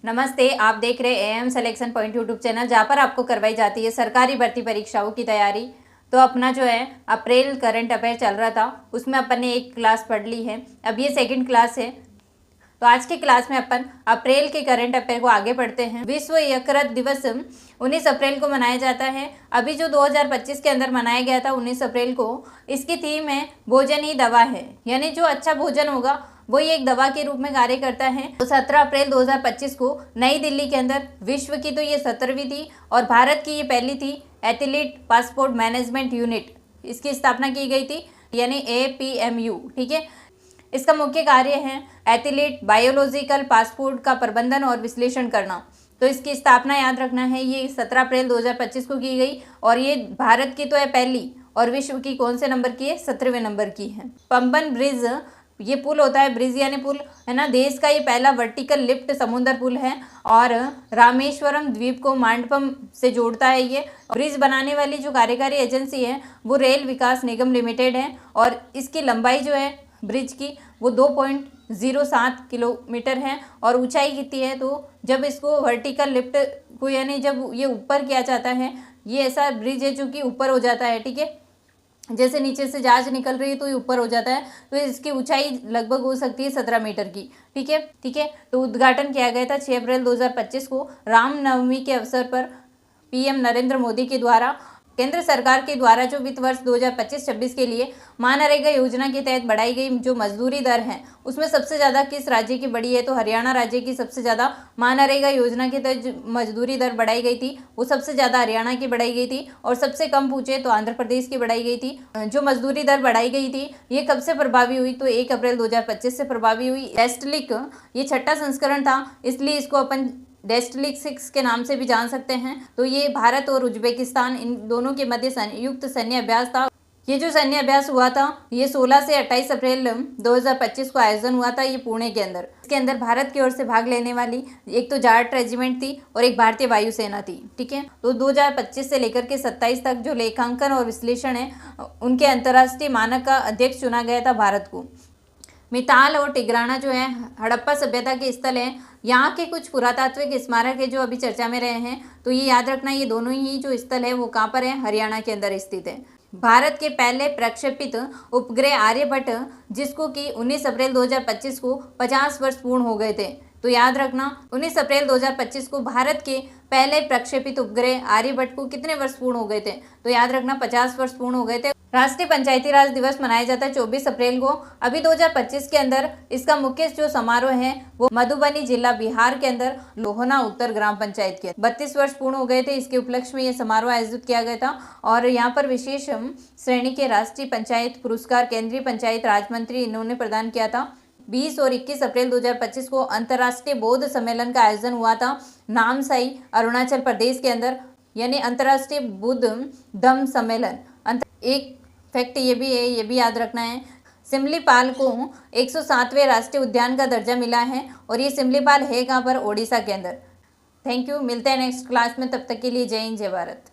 नमस्ते, आप देख रहे am selection point YouTube channel, जहाँ पर आपको करवाई जाती है सरकारी भर्ती परीक्षाओं की तैयारी। तो अपना जो है अप्रैल करंट अफेयर चल रहा था, उसमें अपन ने एक क्लास पढ़ ली है। अब ये सेकंड क्लास है। तो आज की क्लास में अपन अप्रैल के करंट अफेयर को आगे पढ़ते हैं। विश्व यकृत दिवस 19 अप्रैल को मनाया जाता है। अभी जो 2025 के अंदर मनाया गया था 19 अप्रैल को, इसकी थीम है भोजन ही दवा है, यानी जो अच्छा भोजन होगा वो ये एक दवा के रूप में कार्य करता है। तो 17 अप्रैल 2025 को नई दिल्ली के अंदर, विश्व की तो ये 17वीं थी और भारत की ये पहली थी, एथलीट पासपोर्ट मैनेजमेंट यूनिट, इसकी स्थापना की गई थी, यानी APMU। ठीक है, इसका मुख्य कार्य है एथलीट बायोलॉजिकल पासपोर्ट का प्रबंधन और विश्लेषण करना। तो इसकी स्थापना याद रखना है, ये 17 अप्रैल 2025 को की गई और ये भारत की तो है पहली, और विश्व की कौन से नंबर की है? 17वें नंबर की है। पंबन ब्रिज, ये पुल होता है, ब्रिज यानी पुल है ना, देश का ये पहला वर्टिकल लिफ्ट समुद्र पुल है और रामेश्वरम द्वीप को मांडपम से जोड़ता है। ये ब्रिज बनाने वाली जो कार्यकारी एजेंसी है वो रेल विकास निगम लिमिटेड है और इसकी लंबाई जो है ब्रिज की वो 2.07 किलोमीटर है और ऊंचाई कितनी है? तो जब इसको वर्टिकल लिफ्ट को, यानी जब ये ऊपर किया जाता है, ये ऐसा ब्रिज है जो कि ऊपर हो जाता है। ठीक है, जैसे नीचे से जहाज निकल रही है तो ये ऊपर हो जाता है, तो इसकी ऊंचाई लगभग हो सकती है 17 मीटर की। ठीक है। तो उद्घाटन किया गया था 6 अप्रैल 2025 को रामनवमी के अवसर पर PM नरेंद्र मोदी के द्वारा। केंद्र सरकार के द्वारा जो वित्त वर्ष 2025-26 के लिए मनरेगा योजना के तहत बढ़ाई गई जो मजदूरी दर है, उसमें सबसे ज़्यादा किस राज्य की बढ़ी है? तो हरियाणा राज्य की सबसे ज़्यादा मनरेगा योजना के तहत जो मजदूरी दर बढ़ाई गई थी वो सबसे ज़्यादा हरियाणा की बढ़ाई गई थी, और सबसे कम पूछे तो आंध्र प्रदेश की बढ़ाई गई थी। जो मजदूरी दर बढ़ाई गई थी ये कब से प्रभावी हुई? तो 1 अप्रैल 2025 से प्रभावी हुई। एस्टलिक ये 6ठा संस्करण था, इसलिए इसको अपन डेस्टलिक 6 के नाम से भी जान सकते हैं। तो ये भारत और उज्बेकिस्तान इन दोनों के मध्य संयुक्त सैन्य अभ्यास था। ये जो सैन्य अभ्यास हुआ था ये 16 से 28 अप्रैल 2025 को आयोजन हुआ था, ये पुणे के अंदर। इसके अंदर भारत की ओर से भाग लेने वाली एक तो जाट रेजिमेंट थी और एक भारतीय वायुसेना थी। ठीक है, तो 2025 से लेकर के 27 तक जो लेखांकन और विश्लेषण है उनके अंतर्राष्ट्रीय मानक का अध्यक्ष चुना गया था भारत को। मिताल और टिग्राना जो है हड़प्पा सभ्यता के स्थल हैं। यहाँ के कुछ पुरातात्विक स्मारक है जो अभी चर्चा में रहे हैं, तो ये याद रखना, ये दोनों ही जो स्थल है वो कहाँ पर है? हरियाणा के अंदर स्थित है। भारत के पहले प्रक्षेपित उपग्रह आर्यभट्ट, जिसको कि 19 अप्रैल 2025 को 50 वर्ष पूर्ण हो गए थे। तो याद रखना 19 अप्रैल 2025 को भारत के पहले प्रक्षेपित उपग्रह आर्यभट्ट को कितने वर्ष पूर्ण हो गए थे? तो याद रखना 50 वर्ष पूर्ण हो गए थे। राष्ट्रीय पंचायती राज दिवस मनाया जाता है 24 अप्रैल को। अभी 2025 के अंदर इसका मुख्य जो समारोह है वो मधुबनी जिला बिहार के अंदर लोहना उत्तर ग्राम पंचायत के 32 वर्ष पूर्ण हो गए थे। इसके उपलक्ष्य में ये समारोह आयोजित किया गया था और यहाँ पर विशेष श्रेणी के राष्ट्रीय पंचायत पुरस्कार केंद्रीय पंचायत राज मंत्री इन्होंने प्रदान किया था। 20 और 21 अप्रैल 2025 को अंतर्राष्ट्रीय बौद्ध सम्मेलन का आयोजन हुआ था नामसाई, अरुणाचल प्रदेश के अंदर, यानी अंतर्राष्ट्रीय बुद्ध धम्म सम्मेलन। एक फैक्ट ये भी है, ये भी याद रखना है, सिमलीपाल को 107वें राष्ट्रीय उद्यान का दर्जा मिला है और ये सिमलीपाल है कहाँ पर? ओडिशा के अंदर। थैंक यू, मिलते हैं नेक्स्ट क्लास में, तब तक के लिए जय हिंद जय भारत।